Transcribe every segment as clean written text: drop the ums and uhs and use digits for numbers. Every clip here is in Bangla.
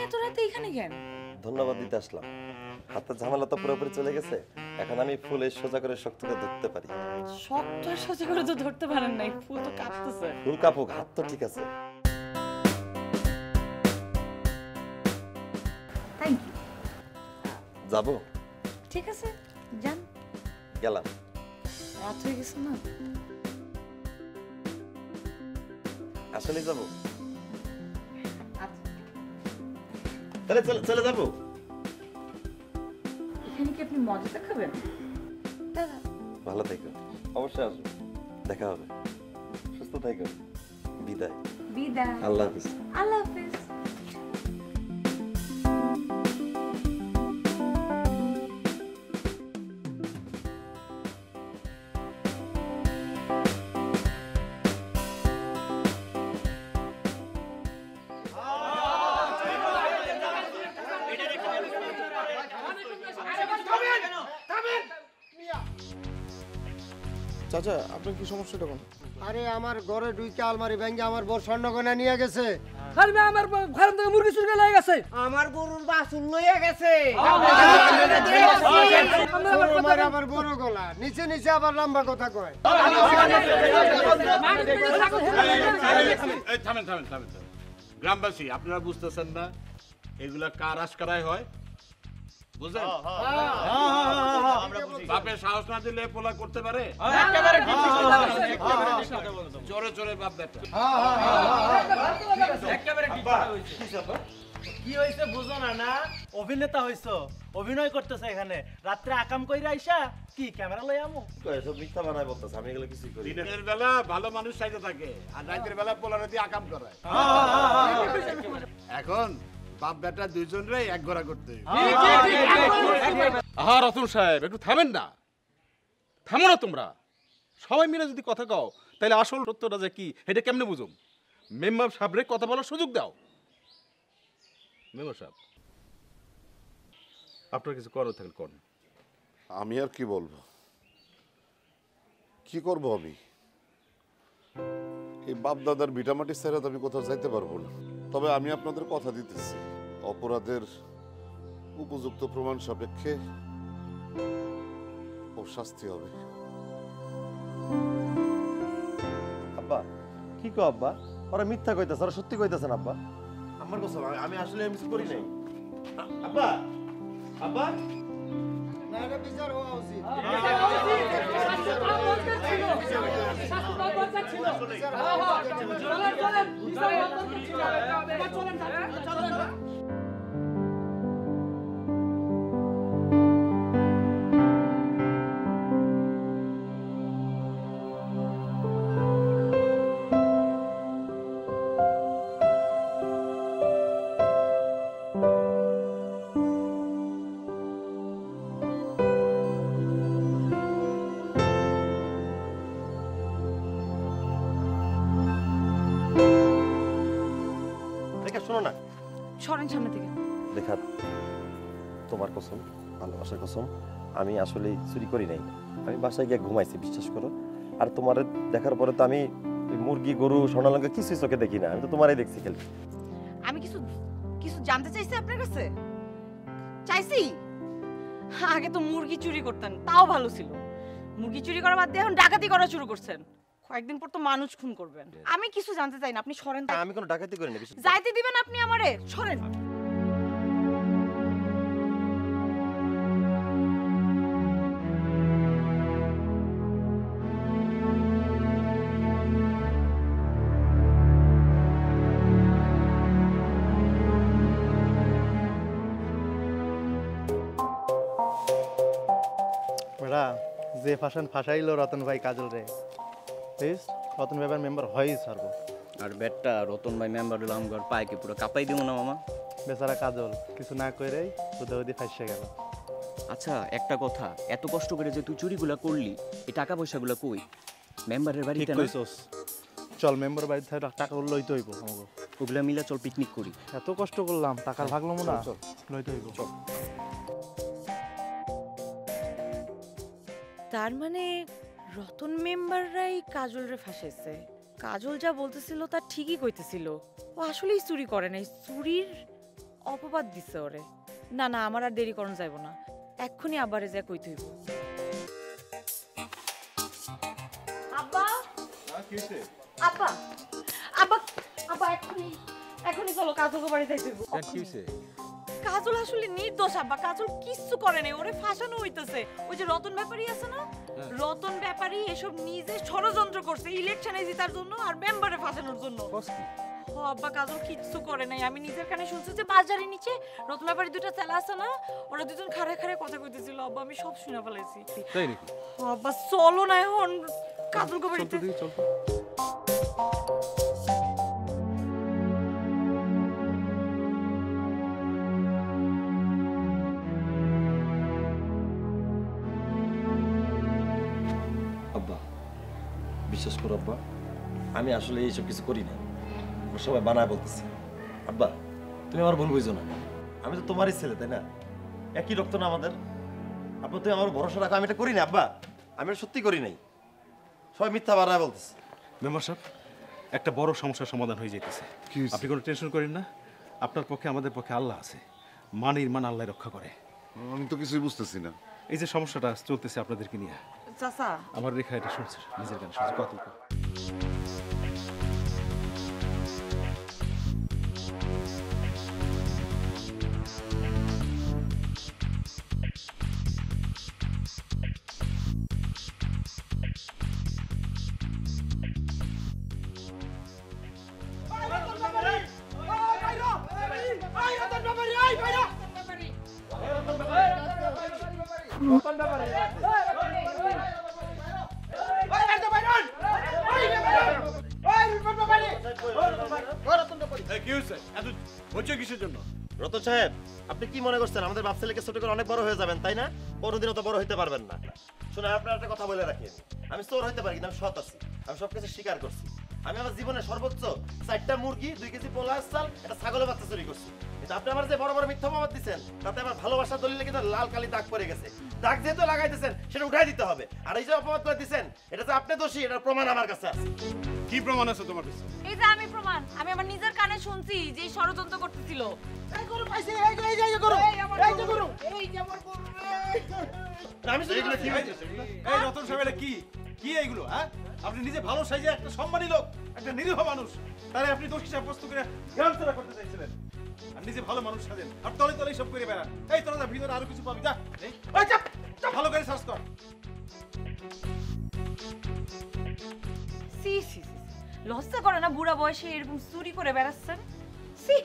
এত রাতে এখানে কেন? ধন্যবাদ দিতে আসলাম। হাতের ঝামেলা তো পুরোপুরি চলে গেছে, এখন আমি ফুলে সোজা করে শক্ত করে ধরতে পারি। শক্ত আর সোজা করে তো ধরতে পারেন নাই, ফুল তো কাঁপতেছে। ফুল কাপুক, হাত তো ঠিক আছে। Thank you. যাবো? ঠিক আছে, যান। গেলাম। রাত হয়ে গেছে না? আসলে যাবো? আচ্ছা, তাহলে চলে যাবো। এখানে কি আপনি মজাটা খাবেন? ভালো থেকো, অবশ্যই আসবো, দেখা হবে। সুস্থ থেকো, বিদায়। বিদায়। আল্লাহ হাফিজ। আল্লাহ হাফিজ। চাচা আপনার কি সমস্যাটা কোন? আরে আমার ঘরে ঢুকে আলমারি ভেঙে আমার বড় স্বর্ণগয়না নিয়ে গেছে। আরে আমার ঘর থেকে মুরগি চুরি করে নিয়ে গেছে। আমার গরুর বাছুর লইয়া গেছে। আমার বড় গলা নিচে নিচে আবার লম্বা কথা কয়। থামেন থামেন থামেন। গ্রামবাসী আপনারা বুঝতেছেন না এগুলা কার আশকারায় হয়? বুঝলেন? বাপের সাহস না দিলে পোলা করতে পারে? জোরে জোরে বাপ বেটা। কি হইছে বুঝো না? না অভিনেতা হইছো, অভিনয় করতেছে এখানে। রাত্রে আকাম কইরা আইসা কি ক্যামেরা লই আমু? এসব মিথ্যা বানায় বলতেছে, আমি এগুলো কিছুই করি না। দিনের বেলা ভালো মানুষ সাইতে থাকে আর রাতের বেলা পোলারে দিয়ে আকাম করায়। এখন বাপ বেটা দুইজনরে এক ঘোড়া করতে হইবে। আহা রতন সাহেব, একটু থামেন না, থামো না তোমরা। সবাই মিলে যদি কথা কও তাহলে আসল সত্যটা যে কি এটা কেমনে বুঝুম? মেম্বার সাহেবরে কথা বলার সুযোগ দাও। মেম্বার সাহেব, আপনার কিছু করার থাকেন করুন। আমি আর কি বলবো, কি করব আমি? এই বাপ দাদার ভিটামাটি ছেড়ে তো আমি কোথাও যাইতে পারবো না। তবে আমি আপনাদের কথা দিতেছি, অপরাধের উপযুক্ত প্রমাণ সাপেক্ষে ও শাস্তি হবে। আব্বা কি কো আব্বা? ওরা মিথ্যা কইতাছে, ওরা সত্যি কইতাছেন আব্বা। আমার কসম, আমি আসলে কিছু করি নাই। আব্বা, আব্বা না এটা বিচার হওয়া উচিত। শোনো না, সরেন সামনে থেকে। দেখা, তোমার কসম, ভালোবাসার কসম, আমি আসলে চুরি করি নাই। আমি বাসায় গিয়ে ঘুমাইছি, বিশ্বাস করো। আর তোমার দেখার পরে তো আমি মুরগি, গরু, স্বর্ণালঙ্কা কিছুই চোখে দেখি না, আমি তো তোমারই দেখছি খালি। আমি কিছু কিছু জানতে চাইছি আপনার কাছে? চাইছি? আগে তো মুরগি চুরি করতেন, তাও ভালো ছিল। মুরগি চুরি করা বাদ দিয়ে এখন ডাকাতি করা শুরু করছেন। কয়েকদিন পর তো মানুষ খুন করবেন। আমি কিছু জানতে চাই না, আপনি সরেন। আমি কোনো ডাকাতি করি না। যাইতে দিবেন আপনি আমারে? সরেন। যে ফাঁসাইলো রতন ভাই কাজল রে, প্লিজ রতন ভাই মেম্বার হয়েই ছাড়বো। আর বেটটা রতন ভাই মেম্বার হলো আমার পায়ে কি পুরো কাঁপাই দিব না মামা? বেচারা কাজল কিছু না কইরেই হুদাহুদি ফাঁসে গেল। আচ্ছা একটা কথা, এত কষ্ট করে যে তুই চুরিগুলা করলি, এই টাকা পয়সাগুলো কই? মেম্বারের বাড়িতে না? চল মেম্বার বাড়িতে টাকা লইতে হইব আমাকে। ওগুলা মিলা চল পিকনিক করি। এত কষ্ট করলাম, টাকার ভাগ লমু না, লইতে হইব। চল। তার মানে রতন মেম্বাররাই কাজলরে ফাঁসাইছে। কাজল যা বলতেছিল তা ঠিকই কইতেছিল, ও আসলেই চুরি করে নাই। চুরির অপবাদ দিছে ওরে। না না, আমার আর দেরি করন যাইব না, এক্ষুনি আব্বারে যা কইতে হইব। আব্বা আব্বা আব্বা আব্বা, এক্ষুনি চলো, কাজলকে বাড়ি যাইতে হইব। কাজল আসলে নির্দোষ আব্বা, কাজল কিচ্ছু করে নাই, ওরে ফাঁসানো হইতেছে। ওই যে রতন ব্যাপারী আছে না, রতন ব্যাপারী এসব নিজে ষড়যন্ত্র করছে ইলেকশনে জেতার জন্য আর মেম্বারে ফাঁসানোর জন্য। আব্বা কাজল কিচ্ছু করে নাই, আমি নিজের কানে শুনছি যে বাজারের নিচে রতন ব্যাপারী দুটো চেলা আছে না, ওরা দুজন খাড়ে খাড়ে কথা কইতেছিল। আব্বা আমি সব শুনে ফেলাইছি। তাই নাকি? আব্বা চলো না এখন কাজলকে বাড়িতে। আব্বা বিশ্বাস করো আব্বা, আমি আসলে এইসব কিছু করি না, সবাই বানায় বলতেছে। আব্বা তুমি আমার ভুল বুঝো না, আমি তো তোমারই ছেলে, তাই না? একই রক্ত না আমাদের। আব্বা তুমি আমার ভরসা রাখো, আমি এটা করি না আব্বা, আমি এটা সত্যি করি নাই, সবাই মিথ্যা বানায় বলতেছে। মেম্বার সাহেব, একটা বড় সমস্যার সমাধান হয়ে যেতেছে, আপনি কোনো টেনশন করেন না। আপনার পক্ষে আমাদের পক্ষে আল্লাহ আছে, মান ইরমান আল্লাহ রক্ষা করে। আমি তো কিছুই বুঝতেছি না। এই যে সমস্যাটা চলতেছে আপনাদেরকে নিয়ে, চাচা আমার রেখা এটা শুনছে, নিজের গান শুনছে কত। কিসের জন্য? রতন সাহেব, আপনি কি মনে করছেন আমাদের বাপ ছেলেকে ছোট করে অনেক বড় হয়ে যাবেন, তাই না? কোনোদিনও তো বড় হইতে পারবেন না। শুনে আপনার একটা কথা বলে রাখি, আমি চোর হইতে পারি কিন্তু আমি সৎ আছি, আমি সব কিছু স্বীকার করছি। আমি আমার জীবনে সর্বোচ্চ 4টা মুরগি, 2 কেজি পোলার চাল, একটা ছাগলের বাচ্চা চুরি করছি। কিন্তু আপনি আমার যে বড় বড় মিথ্যা অপবাদ দিচ্ছেন, তাতে আমার ভালোবাসার দলিলে কিন্তু লাল কালি দাগ পড়ে গেছে। দাগ যেহেতু লাগাইতেছেন সেটা উঠাই দিতে হবে। আর এই যে অপবাদ করে দিচ্ছেন, এটা যে আপনি দোষী, এটার প্রমাণ আমার কাছে আছে। কি প্রমাণ আছে তোমার কাছে? এই যে আমি প্রমাণ, আমি আমার নিজের কানে শুনছি যে ষড়যন্ত্র করতেছিল। আমি চুরি এগুলো কি করেছি। হইতেছে? এই রতন সাহেব, এটা কি কি এইগুলো? হ্যাঁ, আপনি নিজে ভালো সাইজে একটা সম্মানী লোক, একটা নিরীহ মানুষ, তারে আপনি দোষী সাব্যস্ত করে গ্রামছাড়া করতে চাইছিলেন। আর নিজে ভালো মানুষ সাজেন আর তলে তলে সব করে বেড়ান। এই তোরা যা, ভিতরে আরো কিছু পাবি, যা। এই চাপ, ভালো করে সার্চ কর। সি সি সি, লজ্জা করে না বুড়া বয়সে এরকম চুরি করে বেড়াচ্ছেন? সি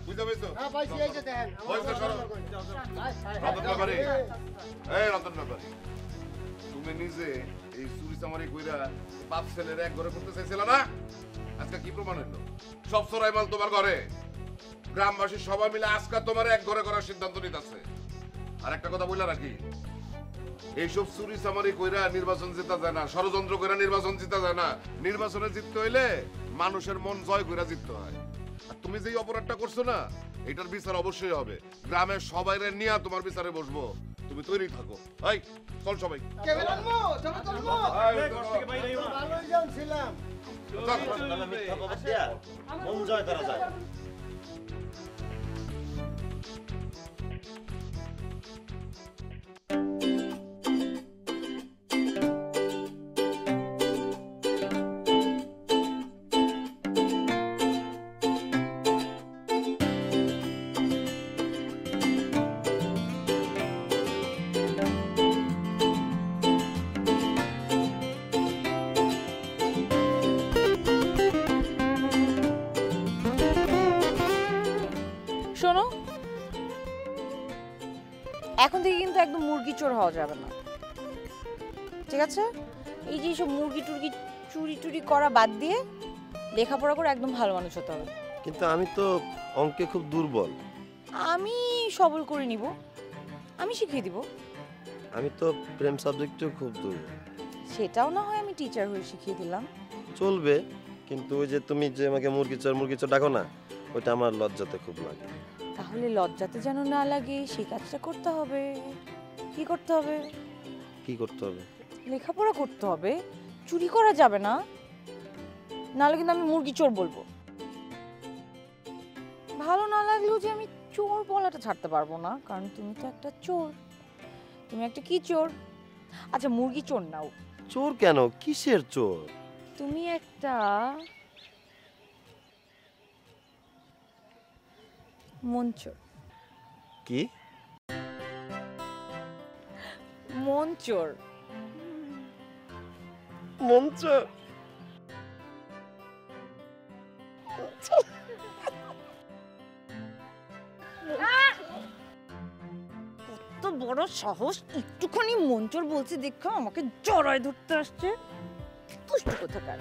বুঝতে পেরেছো? হ্যাঁ পাইছি, এই যে দেখেন বয়সটা সরো। রতন ব্যাপারী, এই রতন ব্যাপারী, তুমি নিজে এই চুরি চামারি কইরা বাপ ছেলের এক ঘরে করতে চাইছিল না? আজকে কি প্রমাণ হইলো? সব চোরাই মাল তোমার ঘরে। গ্রামবাসী সবাই মিলে আজকে তোমার এক ঘরে করার সিদ্ধান্ত নিতেছে। আর একটা কথা বইলা রাখি, এইসব চুরি চামারি কইরা নির্বাচন জিতা যায় না, ষড়যন্ত্র কইরা নির্বাচন জিতা যায় না। নির্বাচনে জিততে হইলে মানুষের মন জয় কইরা জিততে হয়। আর তুমি যেই অপরাধটা করছো না, এটার বিচার অবশ্যই হবে। গ্রামের সবাই নিয়ে তোমার বিচারে বসবো, তুমি তৈরি থাকো। এই চল সবাই। ভালোই জন ছিলাম। মিথ্যা অপবাদ দিয়া মন জয় করা যায়। শোনো, এখন থেকে কিন্তু একদম মুরগি চোর হওয়া যাবে না, ঠিক আছে? এই যে সব মুরগি টুরগি চুরি টুরি করা বাদ দিয়ে লেখাপড়া করে একদম ভালো মানুষ হতে হবে। কিন্তু আমি তো অঙ্কে খুব দুর্বল। আমি সবল করে নিব, আমি শিখিয়ে দিব। আমি তো প্রেম সাবজেক্টেও খুব দুর্বল। সেটাও না হয় আমি টিচার হয়ে শিখিয়ে দিলাম। চলবে, কিন্তু ওই যে তুমি যে আমাকে মুরগি চোর ডাকো না, ওটা আমার লজ্জাতে খুব লাগে। তাহলে লজ্জাতে যেন না লাগে সেই কাজটা করতে হবে। কি করতে হবে? কি করতে হবে? লেখাপড়া করতে হবে, চুরি করা যাবে না, নাহলে কিন্তু আমি মুরগি চোর বলবো। ভালো না লাগলেও যে আমি চোর বলাটা ছাড়তে পারবো না, কারণ তুমি তো একটা চোর। তুমি একটা কি চোর? আচ্ছা মুরগি চোর নাও, চোর কেন? কিসের চোর? তুমি একটা মন চোর। কি? মন চোর। মন চোর? কত বড় সাহস, একটুখানি মন চোর বলছে দেখা আমাকে জড়ায় ধরতে আসছে। দুষ্টু কোথাকার।